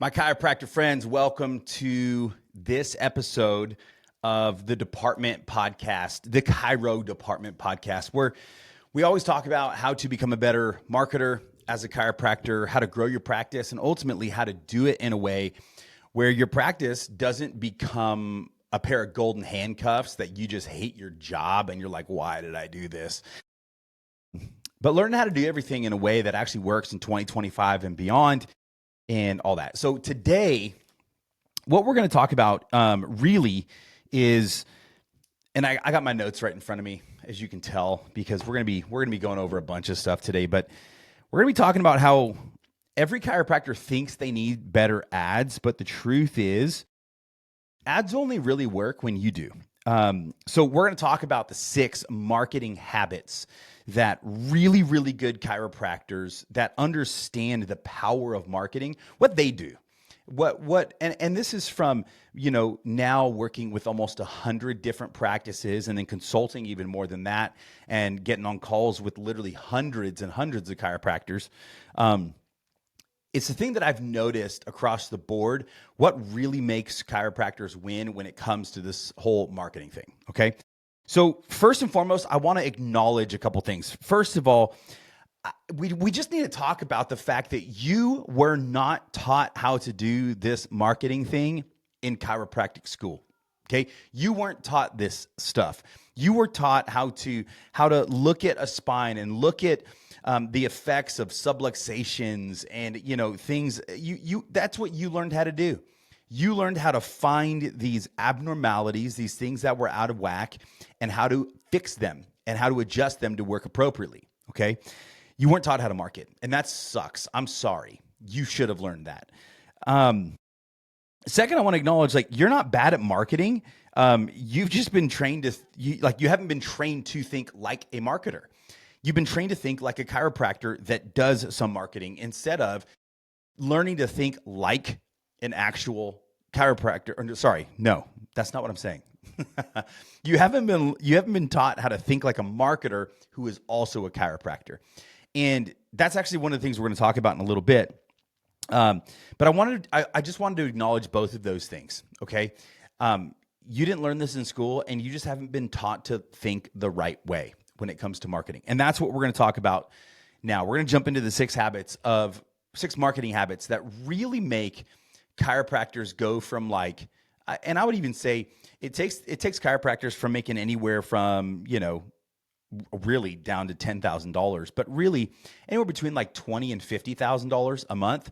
My chiropractor friends, welcome to this episode of the Department Podcast, the Chiro Department Podcast, where we always talk about how to become a better marketer as a chiropractor, how to grow your practice, and ultimately how to do it in a way where your practice doesn't become a pair of golden handcuffs that you just hate your job and you're like, why did I do this? But learn how to do everything in a way that actually works in 2025 and beyond. And all that. So today, what we're going to talk about really is, and I got my notes right in front of me, as you can tell, because we're going to be going over a bunch of stuff today. But we're going to be talking about how every chiropractor thinks they need better ads, but the truth is, ads only really work when you do. So we're going to talk about the 6 marketing habits that really, really good chiropractors that understand the power of marketing, what they do. And this is from, now working with almost 100 different practices and then consulting even more than that and getting on calls with literally hundreds and hundreds of chiropractors. It's the thing that I've noticed across the board, what really makes chiropractors win when it comes to this whole marketing thing, okay? So first and foremost, I want to acknowledge a couple things. First of all, we just need to talk about the fact that you were not taught how to do this marketing thing in chiropractic school, okay? You weren't taught this stuff. You were taught how to look at a spine and look at the effects of subluxations and things. That's what you learned how to do. You learned how to find these abnormalities, these things that were out of whack, and how to fix them and how to adjust them to work appropriately. Okay, you weren't taught how to market, and that sucks. I'm sorry. You should have learned that. Second, I want to acknowledge, you're not bad at marketing. You've just been trained you haven't been trained to think like a marketer. You've been trained to think like a chiropractor that does some marketing instead of learning to think like an actual chiropractor. Sorry, no, that's not what I'm saying. You haven't been taught how to think like a marketer who is also a chiropractor. And that's actually one of the things we're going to talk about in a little bit. But I just wanted to acknowledge both of those things. Okay. You didn't learn this in school and you just haven't been taught to think the right way when it comes to marketing. And that's what we're going to talk about now. We're going to jump into the 6 marketing habits that really make chiropractors go from and I would even say it takes chiropractors from making anywhere from, really down to $10,000, but really anywhere between $20,000 and $50,000 a month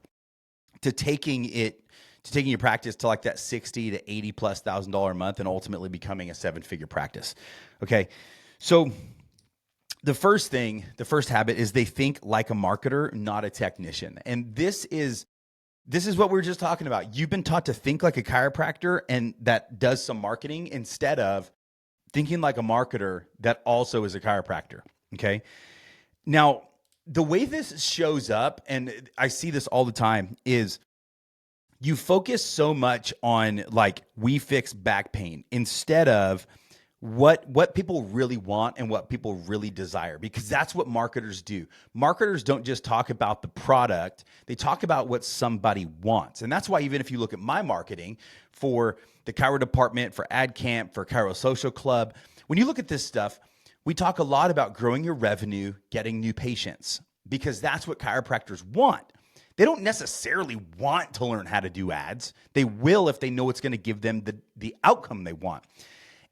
to taking your practice to that $60,000 to $80,000+ a month and ultimately becoming a 7-figure practice. Okay. So the first habit is they think like a marketer, not a technician. And this is what we were just talking about. You've been taught to think like a chiropractor and that does some marketing instead of thinking like a marketer that also is a chiropractor, okay? Now, the way this shows up, and I see this all the time, is you focus so much on we fix back pain instead of what people really want and what people really desire, because that's what marketers do. Marketers don't just talk about the product, they talk about what somebody wants. And that's why even if you look at my marketing for the Chiro Department, for Ad Camp, for Chiro Social Club, when you look at this stuff, we talk a lot about growing your revenue, getting new patients, because that's what chiropractors want. They don't necessarily want to learn how to do ads. They will if they know it's going to give them the outcome they want.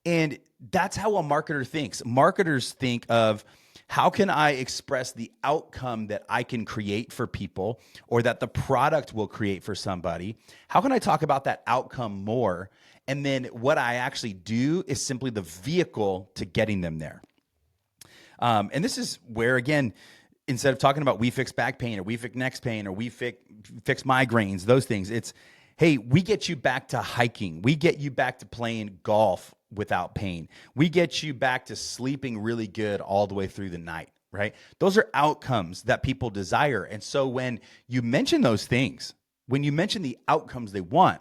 And that's how a marketer thinks. Marketers think of, how can I express the outcome that I can create for people or that the product will create for somebody? How can I talk about that outcome more? And then what I actually do is simply the vehicle to getting them there. And this is where, again, instead of talking about we fix back pain or we fix neck pain or we fix migraines, those things, it's, hey, we get you back to hiking. We get you back to playing golf without pain. We get you back to sleeping really good all the way through the night, right? Those are outcomes that people desire. And so when you mention those things, when you mention the outcomes they want,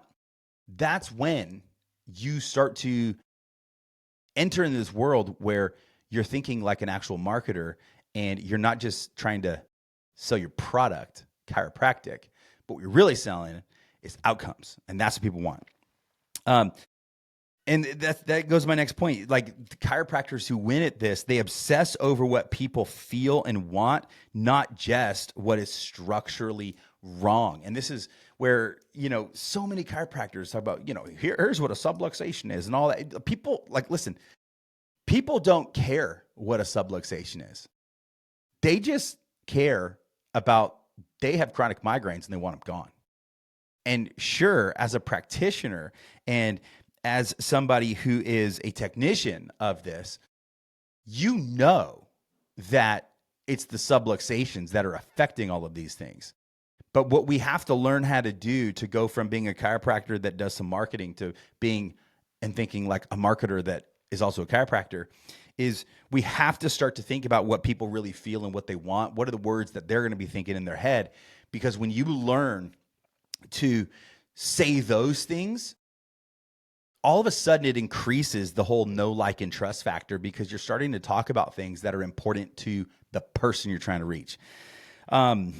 that's when you start to enter in this world where you're thinking like an actual marketer and you're not just trying to sell your product, chiropractic, but what you're really selling It's outcomes, and that's what people want. Um, and that goes to my next point. Like the chiropractors who win at this, they obsess over what people feel and want, not just what is structurally wrong. And this is where, so many chiropractors talk about, here's what a subluxation is and all that. People listen, people don't care what a subluxation is. They just care about they have chronic migraines and they want them gone. And sure, as a practitioner and as somebody who is a technician of this, you know that it's the subluxations that are affecting all of these things. But what we have to learn how to do to go from being a chiropractor that does some marketing to being and thinking like a marketer that is also a chiropractor is we have to start to think about what people really feel and what they want. What are the words that they're going to be thinking in their head? Because when you learn to say those things, all of a sudden it increases the whole know, like, and trust factor because you're starting to talk about things that are important to the person you're trying to reach. And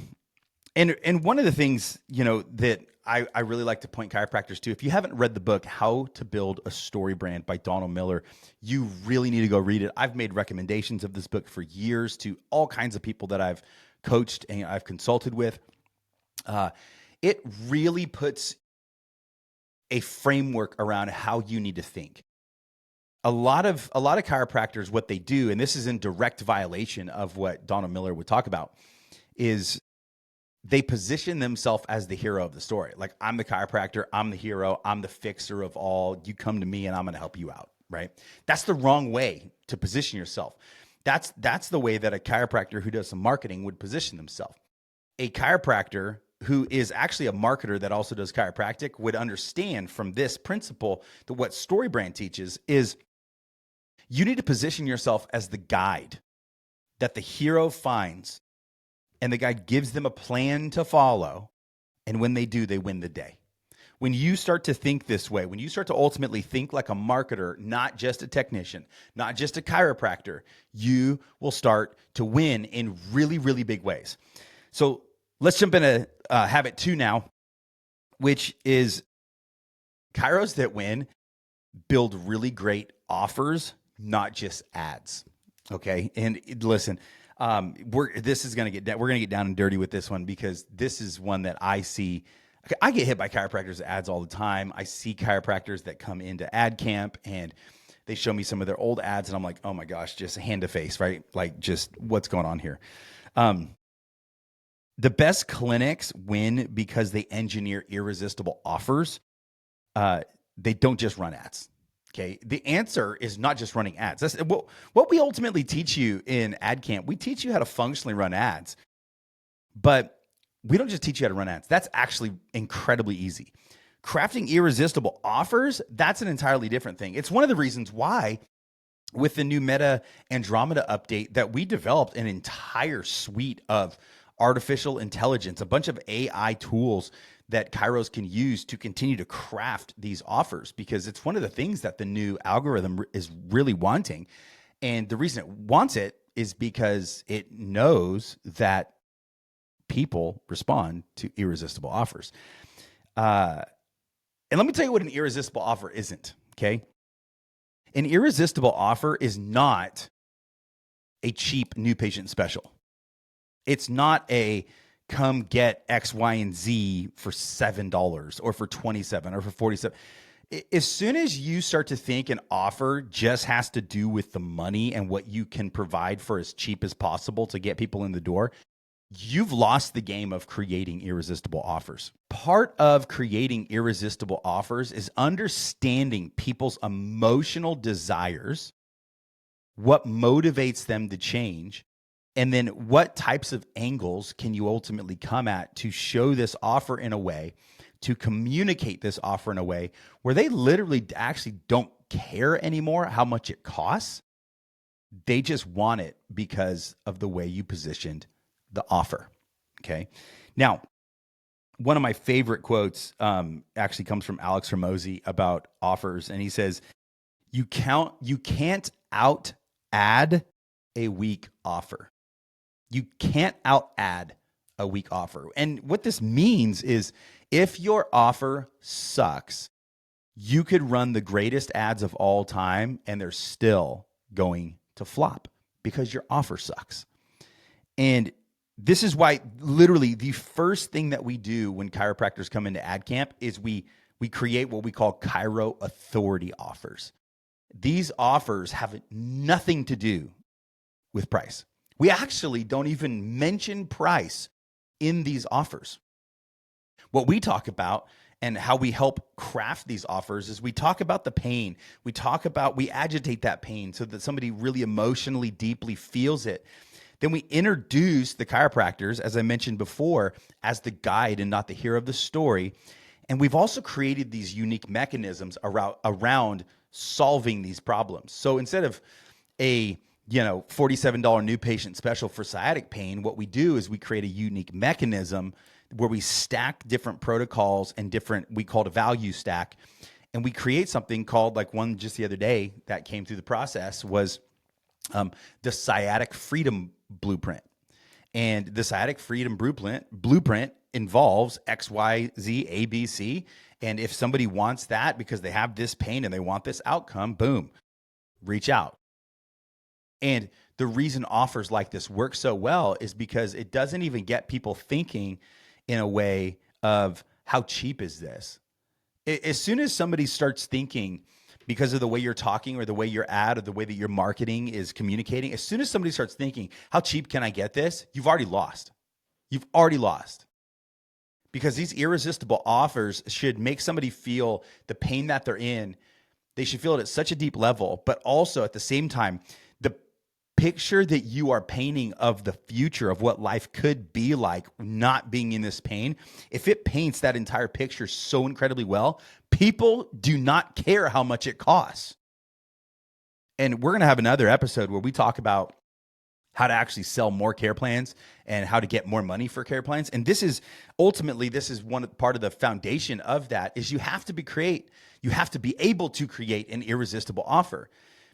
one of the things, that I really like to point chiropractors to, if you haven't read the book, How to Build a Story Brand by Donald Miller, you really need to go read it. I've made recommendations of this book for years to all kinds of people that I've coached and I've consulted with. It really puts a framework around how you need to think. A lot of chiropractors, what they do, and this is in direct violation of what Donald Miller would talk about, is they position themselves as the hero of the story. Like, I'm the chiropractor, I'm the hero, I'm the fixer of all. You come to me and I'm going to help you out, right? That's the wrong way to position yourself. That's the way that a chiropractor who does some marketing would position themselves. A chiropractor who is actually a marketer that also does chiropractic would understand from this principle that what Story Brand teaches is you need to position yourself as the guide that the hero finds, and the guide gives them a plan to follow. And when they do, they win the day. When you start to think this way, when you start to ultimately think like a marketer, not just a technician, not just a chiropractor, you will start to win in really, really big ways. So let's jump into habit 2 now, which is chiros that win build really great offers, not just ads. Okay. And listen, we're going to get down and dirty with this one because this is one that I see. I get hit by chiropractors ads all the time. I see chiropractors that come into ad camp and they show me some of their old ads and I'm like, oh my gosh, just hand to face, right? Like, just what's going on here? The best clinics win because they engineer irresistible offers. They don't just run ads. Okay. The answer is not just running ads. That's what we ultimately teach you in ad camp. We teach you how to functionally run ads, but we don't just teach you how to run ads. That's actually incredibly easy. Crafting irresistible offers, that's an entirely different thing. It's one of the reasons why with the new Meta Andromeda update that we developed an entire suite of artificial intelligence, a bunch of AI tools that chiros can use to continue to craft these offers, because it's one of the things that the new algorithm is really wanting. And the reason it wants it is because it knows that people respond to irresistible offers. And let me tell you what an irresistible offer isn't, okay? An irresistible offer is not a cheap new patient special. It's not a come get X, Y, and Z for $7 or for $27 or for $47. As soon as you start to think an offer just has to do with the money and what you can provide for as cheap as possible to get people in the door, you've lost the game of creating irresistible offers. Part of creating irresistible offers is understanding people's emotional desires, what motivates them to change, and then what types of angles can you ultimately come at to show this offer in a way, to communicate this offer in a way where they literally actually don't care anymore how much it costs. They just want it because of the way you positioned the offer. Okay. Now, one of my favorite quotes actually comes from Alex Hormozi about offers. And he says, you can't out add a weak offer. You can't out add a weak offer. And what this means is If your offer sucks, you could run the greatest ads of all time and they're still going to flop because your offer sucks. And this is why literally the first thing that we do when chiropractors come into ad camp is we create what we call chiro authority offers. These offers have nothing to do with price. We actually don't even mention price in these offers. What we talk about and how we help craft these offers is we talk about the pain. We agitate that pain so that somebody really emotionally, deeply feels it. Then we introduce the chiropractors, as I mentioned before, as the guide and not the hero of the story. And we've also created these unique mechanisms around solving these problems. So instead of a $47 new patient special for sciatic pain, what we do is we create a unique mechanism where we stack different protocols and we call it a value stack. And we create something called, like one just the other day that came through the process was the sciatic freedom blueprint. And the sciatic freedom blueprint involves X, Y, Z, A, B, C. And if somebody wants that because they have this pain and they want this outcome, boom, reach out. And the reason offers like this work so well is because it doesn't even get people thinking in a way of how cheap is this? As soon as somebody starts thinking because of the way you're talking or the way your ad or the way that your marketing is communicating, as soon as somebody starts thinking, how cheap can I get this? You've already lost. You've already lost. Because these irresistible offers should make somebody feel the pain that they're in. They should feel it at such a deep level, but also at the same time, the picture that you are painting of the future of what life could be like not being in this pain, if it paints that entire picture so incredibly well, people do not care how much it costs. And we're going to have another episode where we talk about how to actually sell more care plans and how to get more money for care plans. And this is one part of the foundation of that is you have to be able to create an irresistible offer.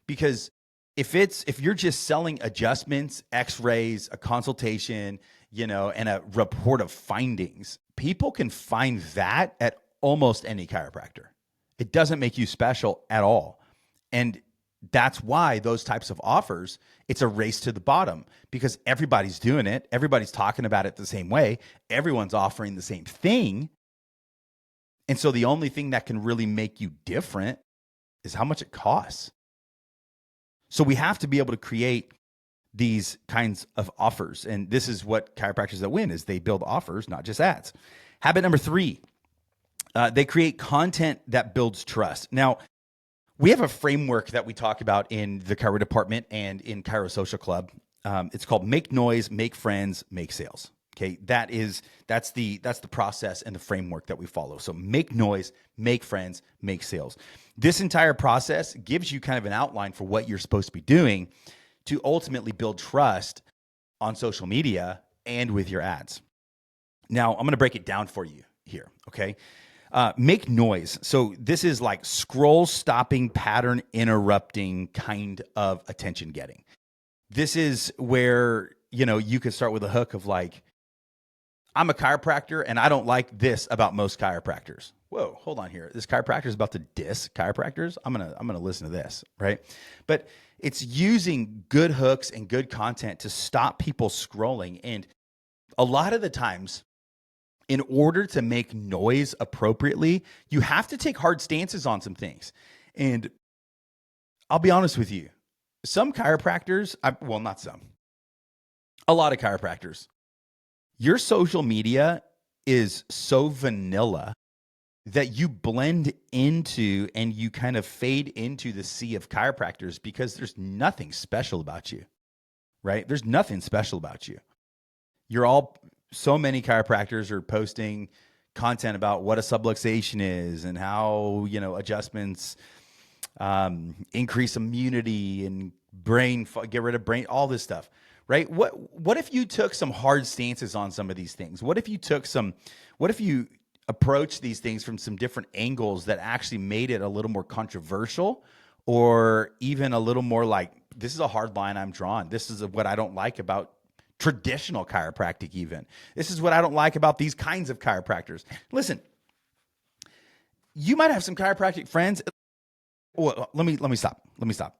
Because if you're just selling adjustments, x-rays, a consultation, and a report of findings, people can find that at almost any chiropractor. It doesn't make you special at all. And that's why those types of offers, it's a race to the bottom because everybody's doing it. Everybody's talking about it the same way. Everyone's offering the same thing. And so the only thing that can really make you different is how much it costs. So we have to be able to create these kinds of offers. And this is what chiropractors that win is they build offers, not just ads. Habit number 3, they create content that builds trust. Now, we have a framework that we talk about in the Chiro department and in Chiro Social Club. It's called Make Noise, Make Friends, Make Sales. Okay, that's the process and the framework that we follow. So make noise, make friends, make sales. This entire process gives you kind of an outline for what you're supposed to be doing to ultimately build trust on social media and with your ads. Now, I'm going to break it down for you here, okay? Make noise. So this is like scroll stopping, pattern interrupting kind of attention getting. This is where, you could start with a hook of like, I'm a chiropractor and I don't like this about most chiropractors. Whoa, hold on here. This chiropractor is about to diss chiropractors. I'm gonna listen to this, right? But it's using good hooks and good content to stop people scrolling. And a lot of the times, in order to make noise appropriately, you have to take hard stances on some things. And I'll be honest with you, some chiropractors, not some, a lot of chiropractors, your social media is so vanilla that you blend into and you kind of fade into the sea of chiropractors because there's nothing special about you, right? There's nothing special about you. So many chiropractors are posting content about what a subluxation is and how, adjustments increase immunity and get rid of brain, all this stuff. Right? What if you took some hard stances on some of these things? What if you approached these things from some different angles that actually made it a little more controversial or even a little more like, this is a hard line I'm drawing. This is what I don't like about traditional chiropractic even. This is what I don't like about these kinds of chiropractors. Listen, you might have some chiropractic friends. Well, let me stop.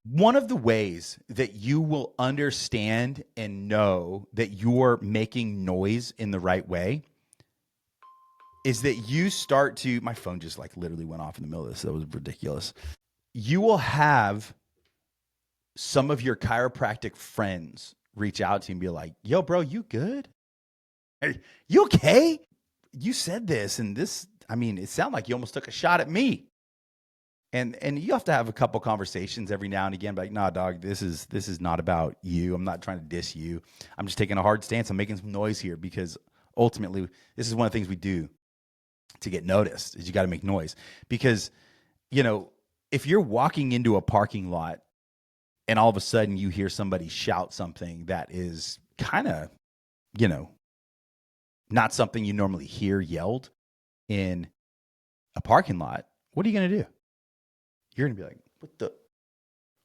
One of the ways that you will understand and know that you're making noise in the right way is that you start to, my phone just like literally went off in the middle of this. That was ridiculous. You will have some of your chiropractic friends reach out to you and be like, yo, bro, you good? Are you okay? You said this and this, I mean, it sounded like you almost took a shot at me. And you have to have a couple conversations every now and again, like, nah, dog, this is not about you. I'm not trying to diss you. I'm just taking a hard stance. I'm making some noise here because ultimately this is one of the things we do to get noticed is you got to make noise. Because, you know, if you're walking into a parking lot and all of a sudden you hear somebody shout something that is kind of, you know, not something you normally hear yelled in a parking lot, what are you going to do? You're going to be like,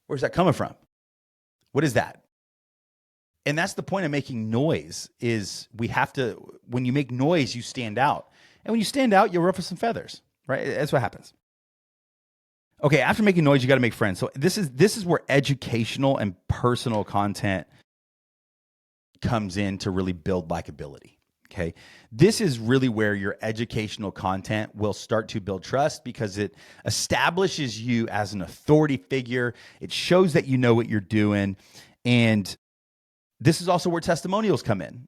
where's that coming from? What is that? And that's the point of making noise is we have to, when you make noise, you stand out. And when you stand out, you'll ruffle some feathers, right? That's what happens. Okay, after making noise, you got to make friends. So this is where educational and personal content comes in to really build likability. Okay, this is really where your educational content will start to build trust because it establishes you as an authority figure. It shows that you know what you're doing. And this is also where testimonials come in,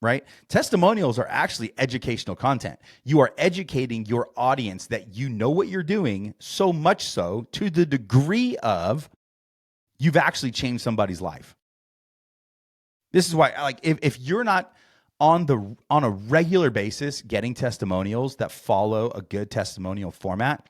right? Testimonials are actually educational content. You are educating your audience that you know what you're doing, so much so to the degree of you've actually changed somebody's life. This is why, like, if you're not on a regular basis getting testimonials that follow a good testimonial format,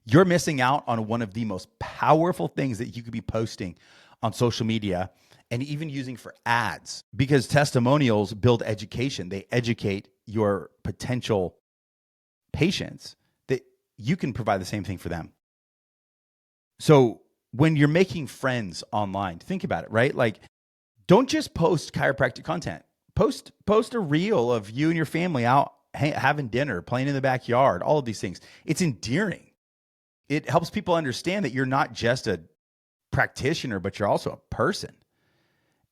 you're missing out on one of the most powerful things that you could be posting on social media and even using for ads, because testimonials build education. They educate your potential patients that you can provide the same thing for them. So when you're making friends online, think about it, right? Like, don't just post chiropractic content. Post a reel of you and your family out having dinner, playing in the backyard, all of these things. It's endearing. It helps people understand that you're not just a practitioner, but you're also a person.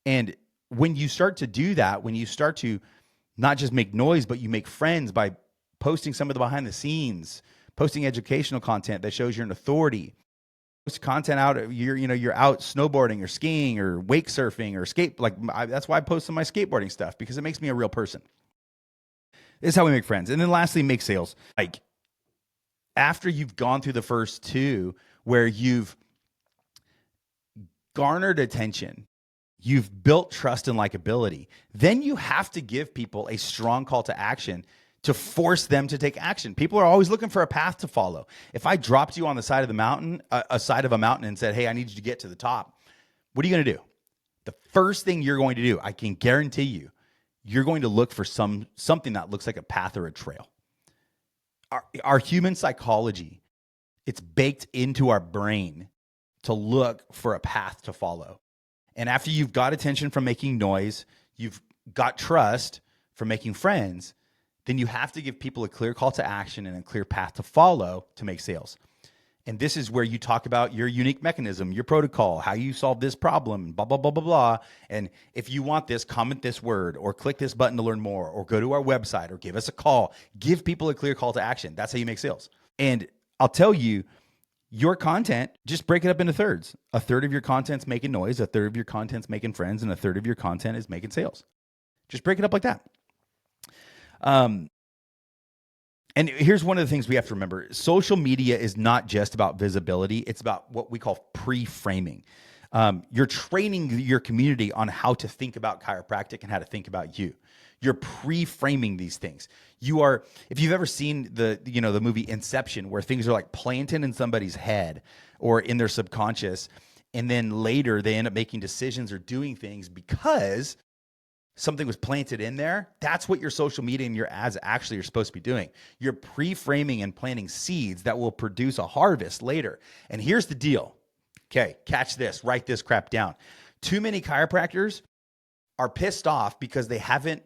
And when you start to do that, when you start to not just make noise, but you make friends by posting some of the behind the scenes, posting educational content that shows you're an authority, post content out, you're out snowboarding or skiing or wake surfing or that's why I post some of my skateboarding stuff, because it makes me a real person. This is how we make friends. And then lastly, make sales. Like, after you've gone through the first two where you've garnered attention, you've built trust and likability, then you have to give people a strong call to action to force them to take action. People are always looking for a path to follow. If I dropped you on the side of the mountain, a side of a mountain, and said, hey, I need you to get to the top, what are you going to do? The first thing you're going to do, I can guarantee you, you're going to look for something that looks like a path or a trail. Our human psychology, it's baked into our brain to look for a path to follow. And after you've got attention from making noise, you've got trust from making friends, then you have to give people a clear call to action and a clear path to follow to make sales. And this is where you talk about your unique mechanism, your protocol, how you solve this problem, blah, blah, blah, blah, blah. And if you want this, comment this word or click this button to learn more or go to our website or give us a call. Give people a clear call to action. That's how you make sales. And I'll tell you, your content, just break it up into thirds. A third of your content's making noise, a third of your content's making friends, and a third of your content is making sales. Just break it up like that. And here's one of the things we have to remember. Social media is not just about visibility. It's about what we call pre-framing. You're training your community on how to think about chiropractic and how to think about you. You're pre-framing these things. You are, if you've ever seen the movie Inception, where things are like planted in somebody's head or in their subconscious, and then later they end up making decisions or doing things because something was planted in there. That's what your social media and your ads actually are supposed to be doing. You're pre-framing and planting seeds that will produce a harvest later. And here's the deal. Okay, catch this, write this crap down. Too many chiropractors are pissed off because they haven't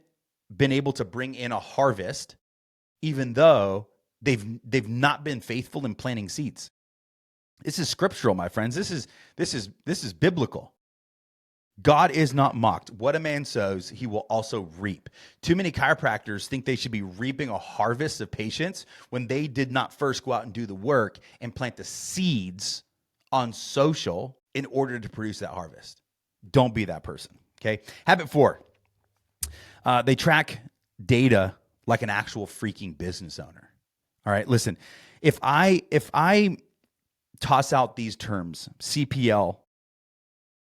been able to bring in a harvest, even though they've not been faithful in planting seeds. This is scriptural, my friends. This is biblical. God is not mocked. What a man sows, he will also reap. Too many chiropractors think they should be reaping a harvest of patients when they did not first go out and do the work and plant the seeds on social in order to produce that harvest. Don't be that person, okay? Habit 4, they track data like an actual freaking business owner. All right, listen, if I toss out these terms, CPL,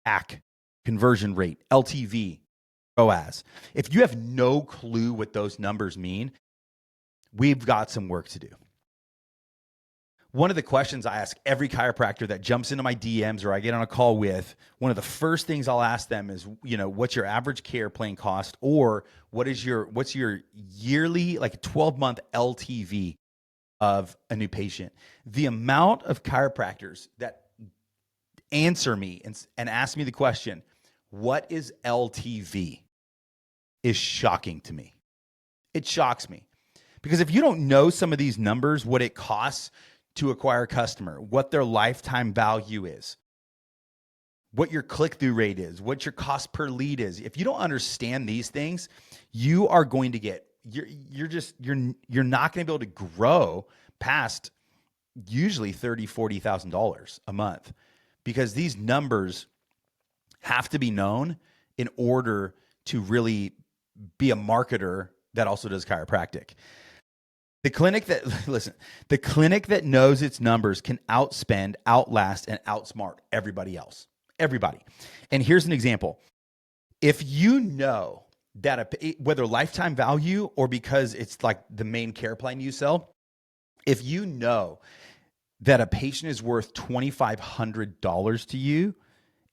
AC, conversion rate, LTV, ROAS. If you have no clue what those numbers mean, we've got some work to do. One of the questions I ask every chiropractor that jumps into my DMs or I get on a call with, one of the first things I'll ask them is, what's your average care plan cost, or what's your yearly, like a 12-month LTV of a new patient? The amount of chiropractors that answer me and ask me the question, what is LTV, is shocking to me. It shocks me. Because if you don't know some of these numbers, what it costs to acquire a customer, what their lifetime value is, what your click-through rate is, what your cost per lead is, if you don't understand these things, you are going to get, you're not going to be able to grow past usually $30,000, $40,000 a month, because these numbers have to be known in order to really be a marketer that also does chiropractic. The clinic that knows its numbers can outspend, outlast, and outsmart everybody else. Everybody. And here's an example. If you know that whether lifetime value or because it's like the main care plan you sell, if you know that a patient is worth $2,500 to you,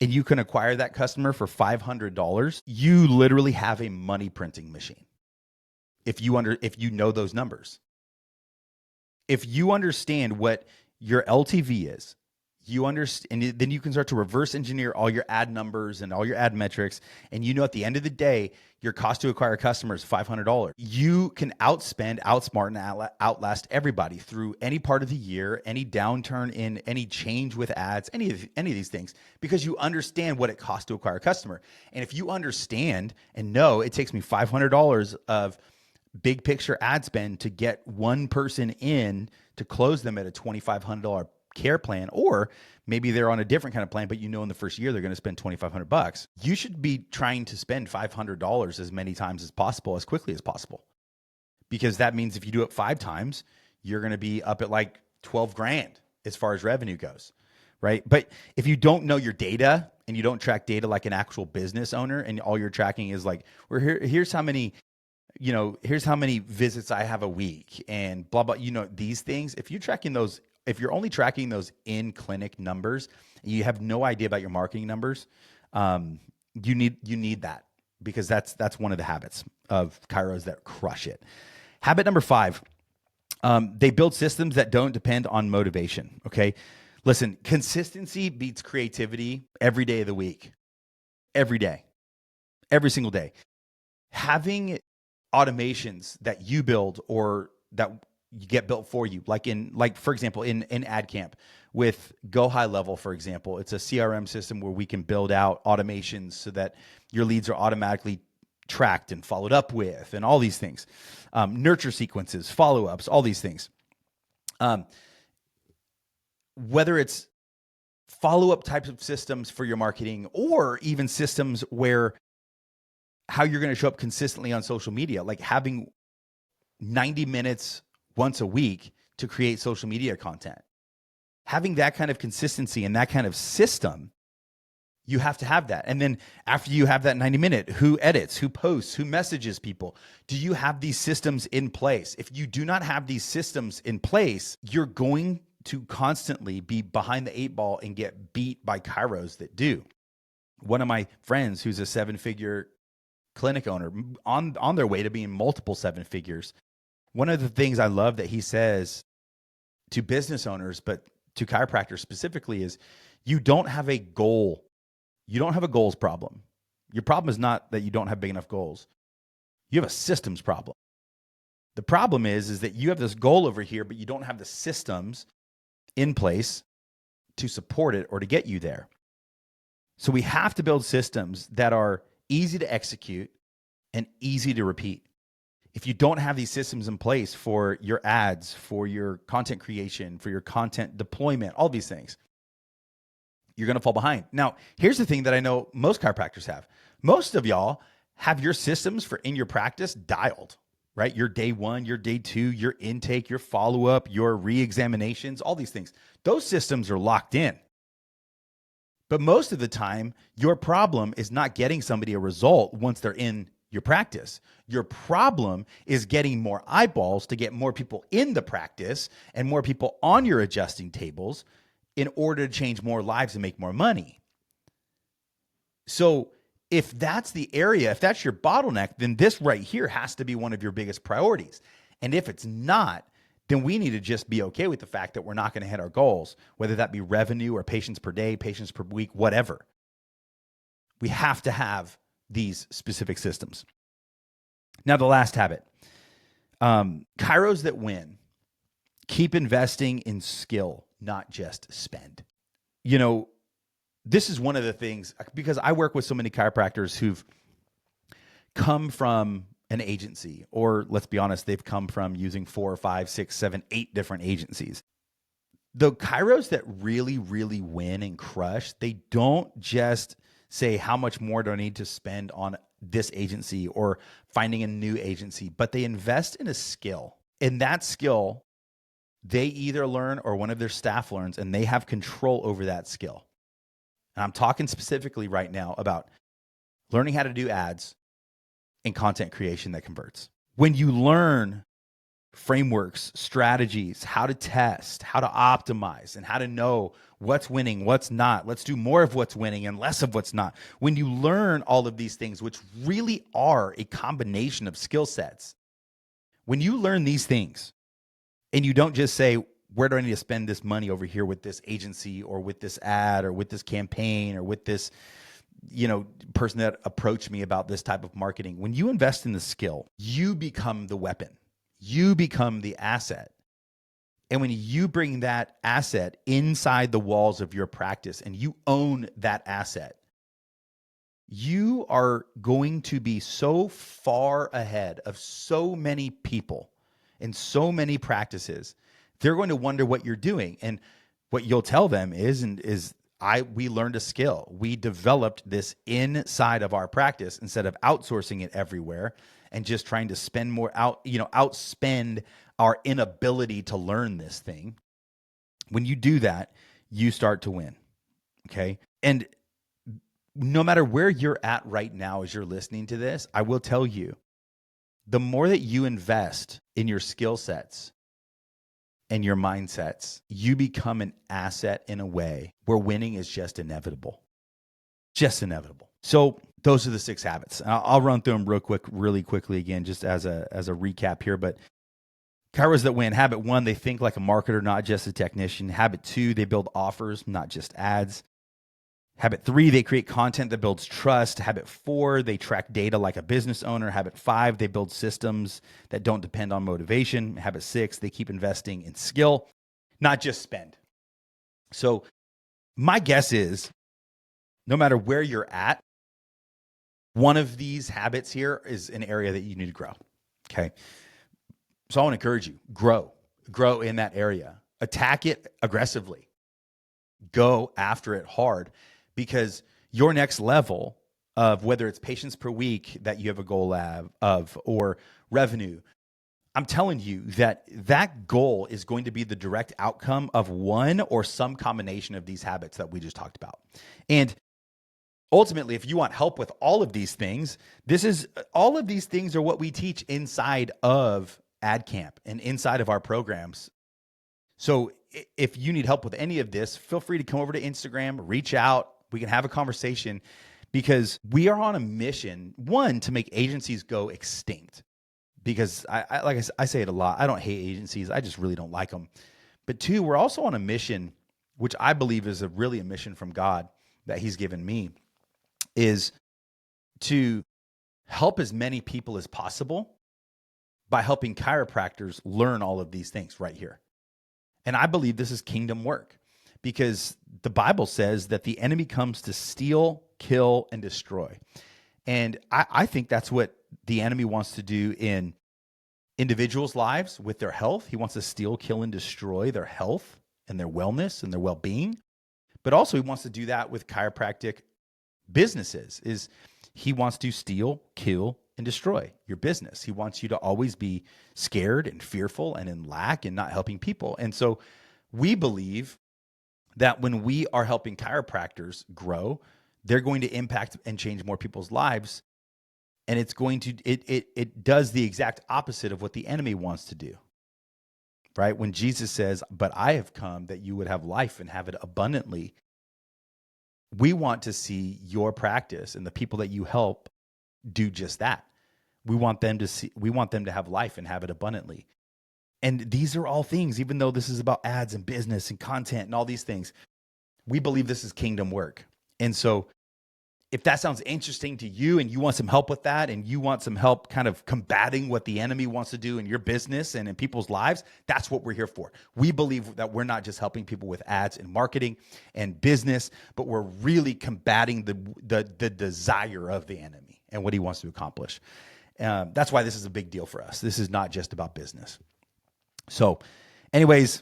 and you can acquire that customer for $500, you literally have a money printing machine. If you know those numbers, if you understand what your LTV is, you understand, and then you can start to reverse engineer all your ad numbers and all your ad metrics. And at the end of the day, your cost to acquire a customer is $500. You can outspend, outsmart, and outlast everybody through any part of the year, any downturn in any change with ads, any of these things, because you understand what it costs to acquire a customer. And if you understand and know it takes me $500 of big picture ad spend to get one person in to close them at a $2,500 care plan, or maybe they're on a different kind of plan, but in the first year they're going to spend $2,500. You should be trying to spend $500 as many times as possible, as quickly as possible, because that means if you do it 5 times, you're going to be up at like 12 grand as far as revenue goes, right? But if you don't know your data and you don't track data like an actual business owner, and all you're tracking is like, here's how many visits I have a week and blah, blah, these things, if you're only tracking those in-clinic numbers, and you have no idea about your marketing numbers, you need that, because that's one of the habits of chiros that crush it. Habit number 5, they build systems that don't depend on motivation, okay? Listen, consistency beats creativity every day of the week. Every day. Every single day. Having automations that you build or that you get built for you, for example, in AdCamp with Go High Level, for example, it's a CRM system where we can build out automations so that your leads are automatically tracked and followed up with, and all these things, nurture sequences, follow-ups, all these things. Whether it's follow-up types of systems for your marketing, or even systems where how you're going to show up consistently on social media, like having 90 minutes once a week to create social media content. Having that kind of consistency and that kind of system, you have to have that. And then after you have that 90-minute, who edits, who posts, who messages people? Do you have these systems in place? If you do not have these systems in place, you're going to constantly be behind the 8 ball and get beat by chiros that do. One of my friends who's a 7-figure clinic owner, on their way to being multiple 7 figures, one of the things I love that he says to business owners, but to chiropractors specifically, is you don't have a goal. You don't have a goals problem. Your problem is not that you don't have big enough goals. You have a systems problem. The problem is that you have this goal over here, but you don't have the systems in place to support it or to get you there. So we have to build systems that are easy to execute and easy to repeat. If you don't have these systems in place for your ads, for your content creation, for your content deployment, all these things, you're going to fall behind. Now, here's the thing that I know most chiropractors have. Most of y'all have your systems for in your practice dialed, right? Your day one, your day two, your intake, your follow-up, your re-examinations, all these things. Those systems are locked in. But most of the time, your problem is not getting somebody a result once they're in your practice. Your problem is getting more eyeballs to get more people in the practice and more people on your adjusting tables in order to change more lives and make more money. So if that's the area, if that's your bottleneck, then this right here has to be one of your biggest priorities. And if it's not, then we need to just be okay with the fact that we're not going to hit our goals, whether that be revenue or patients per day, patients per week, whatever. We have to have these specific systems. Now, the last habit, chiros that win, keep investing in skill, not just spend. You know, this is one of the things, because I work with so many chiropractors who've come from an agency, or let's be honest, they've come from using 4, 5, 6, 7, 8 different agencies. The chiros that really, really win and crush, they don't just say, how much more do I need to spend on this agency or finding a new agency, but they invest in a skill. And that skill, they either learn or one of their staff learns, and they have control over that skill. And I'm talking specifically right now about learning how to do ads and content creation that converts. When you learn frameworks, strategies, how to test, how to optimize, and how to know what's winning, what's not, let's do more of what's winning and less of what's not. When you learn all of these things, which really are a combination of skill sets, when you learn these things and you don't just say, where do I need to spend this money over here with this agency or with this ad or with this campaign or with this, person that approached me about this type of marketing. When you invest in the skill, you become the weapon. You become the asset. And when you bring that asset inside the walls of your practice and you own that asset, you are going to be so far ahead of so many people and so many practices. They're going to wonder what you're doing. And what you'll tell them is we learned a skill. We developed this inside of our practice instead of outsourcing it everywhere and just trying to spend more outspend our inability to learn this thing. When you do that, you start to win. Okay. And no matter where you're at right now as you're listening to this, I will tell you, the more that you invest in your skill sets and your mindsets, you become an asset in a way where winning is just inevitable. Just inevitable. So those are the 6 habits. I'll run through them really quickly again, just as a recap here. But chiros that win. Habit 1, they think like a marketer, not just a technician. Habit 2, they build offers, not just ads. Habit 3, they create content that builds trust. Habit 4, they track data like a business owner. Habit 5, they build systems that don't depend on motivation. Habit 6, they keep investing in skill, not just spend. So my guess is no matter where you're at, one of these habits here is an area that you need to grow. Okay. So I want to encourage you, grow in that area, attack it aggressively, go after it hard. Because your next level of whether it's patients per week that you have a goal of or revenue, I'm telling you that goal is going to be the direct outcome of one or some combination of these habits that we just talked about. And ultimately, if you want help with all of these things, all of these things are what we teach inside of AdCamp and inside of our programs. So if you need help with any of this, feel free to come over to Instagram, reach out. We can have a conversation because we are on a mission, one, to make agencies go extinct. Because I say it a lot, I don't hate agencies. I just really don't like them. But 2, we're also on a mission, which I believe is really a mission from God that he's given me, is to help as many people as possible by helping chiropractors learn all of these things right here. And I believe this is kingdom work because the Bible says that the enemy comes to steal, kill, and destroy. And I think that's what the enemy wants to do in individuals' lives with their health. He wants to steal, kill, and destroy their health and their wellness and their well-being. But also he wants to do that with chiropractic businesses. Is he wants to steal, kill, and destroy your business. He wants you to always be scared and fearful and in lack and not helping people. And so we believe that when we are helping chiropractors grow, they're going to impact and change more people's lives. And it's going to, it does the exact opposite of what the enemy wants to do, right? When Jesus says, but I have come that you would have life and have it abundantly. We want to see your practice and the people that you help do just that. We want them to have life and have it abundantly. And these are all things, even though this is about ads and business and content and all these things, we believe this is kingdom work. And so if that sounds interesting to you and you want some help with that and you want some help kind of combating what the enemy wants to do in your business and in people's lives, that's what we're here for. We believe that we're not just helping people with ads and marketing and business, but we're really combating the desire of the enemy and what he wants to accomplish. That's why this is a big deal for us. This is not just about business. So anyways,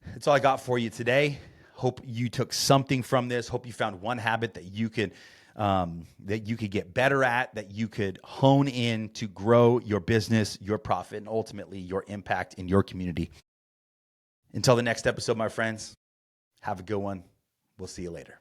that's all I got for you today. Hope you took something from this. Hope you found one habit that you could get better at, that you could hone in to grow your business, your profit, and ultimately your impact in your community. Until the next episode, my friends, have a good one. We'll see you later.